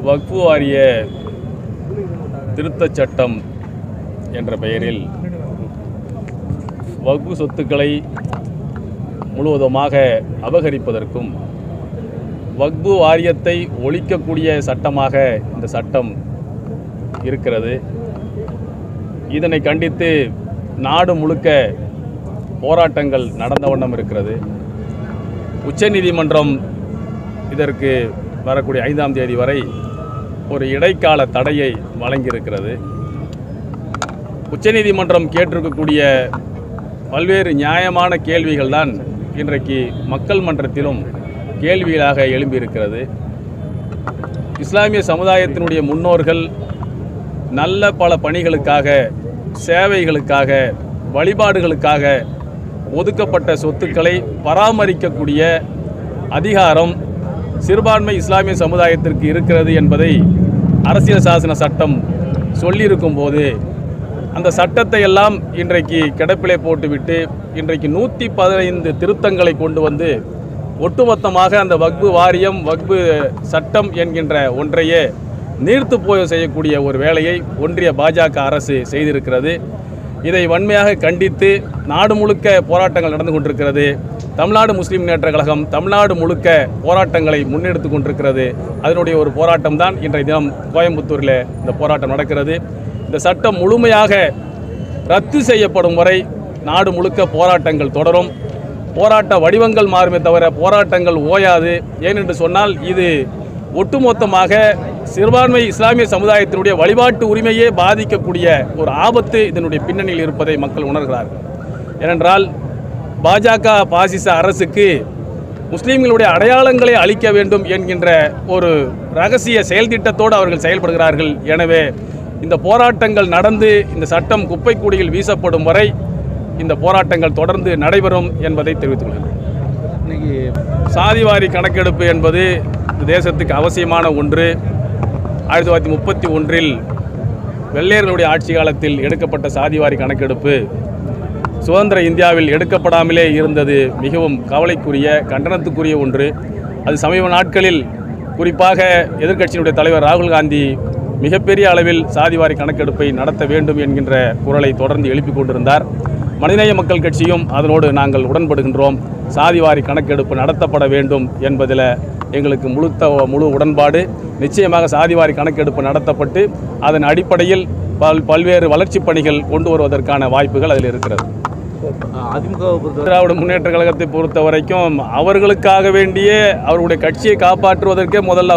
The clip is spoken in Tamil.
வக்ஃபு வாரிய திருத்தச் சட்டம் என்ற பெயரில் வக்ஃபு சொத்துக்களை முழுவதுமாக அபகரிப்பதற்கும் வக்ஃபு வாரியத்தை ஒழிக்கக்கூடிய சட்டமாக இந்த சட்டம் இருக்கிறது. இதனை கண்டித்து நாடு முழுக்க போராட்டங்கள் நடந்த வண்ணம் இருக்கிறது. உச்சநீதிமன்றம் இதற்கு வரக்கூடிய 5ஆம் தேதி வரை ஒரு இடைக்கால தடையை வழங்கியிருக்கிறது. உச்சநீதிமன்றம் கேட்டிருக்கக்கூடிய பல்வேறு நியாயமான கேள்விகள் தான் இன்றைக்கு மக்கள் மன்றத்திலும் கேள்விகளாக எழும்பியிருக்கிறது. இஸ்லாமிய சமுதாயத்தினுடைய முன்னோர்கள் நல்ல பல பணிகளுக்காக, சேவைகளுக்காக, வழிபாடுகளுக்காக ஒதுக்கப்பட்ட சொத்துக்களை பராமரிக்கக்கூடிய அதிகாரம் சிறுபான்மை இஸ்லாமிய சமுதாயத்திற்கு இருக்கிறது என்பதை அரசியல் சாசன சட்டம் சொல்லியிருக்கும் போது அந்த சட்டத்தை எல்லாம் இன்றைக்கு கிடப்பிலே போட்டுவிட்டு இன்றைக்கு 115 திருத்தங்களை கொண்டு வந்து ஒட்டுமொத்தமாக அந்த வக்ஃபு வாரியம், வக்ஃபு சட்டம் என்கின்ற ஒன்றையே நீர்த்து போய செய்யக்கூடிய ஒரு வேலையை ஒன்றிய பாஜக அரசு செய்திருக்கிறது. இதை வன்மையாக கண்டித்து நாடு முழுக்க போராட்டங்கள் நடந்து கொண்டிருக்கிறது. தமிழ்நாடு முஸ்லீம் முன்னேற்றக் கழகம் தமிழ்நாடு முழுக்க போராட்டங்களை முன்னெடுத்து கொண்டிருக்கிறது. அதனுடைய ஒரு போராட்டம் தான் இன்றைய தினம் கோயம்புத்தூரில் இந்த போராட்டம் நடக்கிறது. இந்த சட்டம் முழுமையாக ரத்து செய்யப்படும் வரை நாடு முழுக்க போராட்டங்கள் தொடரும். போராட்ட வடிவங்கள் மாறுமே தவிர போராட்டங்கள் ஓயாது. ஏனென்று சொன்னால் இது ஒட்டுமொத்தமாக சிறுபான்மை இஸ்லாமிய சமுதாயத்தினுடைய வழிபாட்டு உரிமையே பாதிக்கக்கூடிய ஒரு ஆபத்து இதனுடைய பின்னணியில் இருப்பதை மக்கள் உணர்கிறார்கள். ஏனென்றால் பாஜக பாசிச அரசுக்கு முஸ்லீம்களுடைய அடையாளங்களை அளிக்க வேண்டும் என்கின்ற ஒரு ரகசிய செயல் திட்டத்தோடு அவர்கள் செயல்படுகிறார்கள். எனவே இந்த போராட்டங்கள் நடந்து இந்த சட்டம் குப்பைக்கூடியில் வீசப்படும் வரை இந்த போராட்டங்கள் தொடர்ந்து நடைபெறும் என்பதை தெரிவித்துள்ளனர். இன்னைக்கு சாதிவாரி கணக்கெடுப்பு என்பது தேசத்துக்கு அவசியமான ஒன்று. 1931 வெள்ளையர்களுடைய ஆட்சி காலத்தில் எடுக்கப்பட்ட சாதிவாரி கணக்கெடுப்பு சுதந்திர இந்தியாவில் எடுக்கப்படாமலே இருந்தது மிகவும் கவலைக்குரிய, கண்டனத்துக்குரிய ஒன்று. அது சமீப நாட்களில் குறிப்பாக எதிர்க்கட்சியினுடைய தலைவர் ராகுல் காந்தி மிகப்பெரிய அளவில் சாதிவாரி கணக்கெடுப்பை நடத்த வேண்டும் என்கின்ற குரலை தொடர்ந்து எழுப்பிக் கொண்டிருந்தார். மனிதநேய மக்கள் கட்சியும் அதனோடு நாங்கள் உடன்படுகின்றோம். சாதிவாரி கணக்கெடுப்பு நடத்தப்பட வேண்டும் என்பதில் எங்களுக்கு முழு உடன்பாடு. நிச்சயமாக சாதிவாரி கணக்கெடுப்பு நடத்தப்பட்டு அதன் அடிப்படையில் பல்வேறு வளர்ச்சிப் பணிகள் கொண்டு வருவதற்கான வாய்ப்புகள் அதில் இருக்கிறது. திராவிட முன்னேற்ற கழகத்தை பொறுத்த வரைக்கும் அவர்களுக்காக வேண்டிய அவர்களுடைய கட்சியை காப்பாற்றுவதற்கே முதல்ல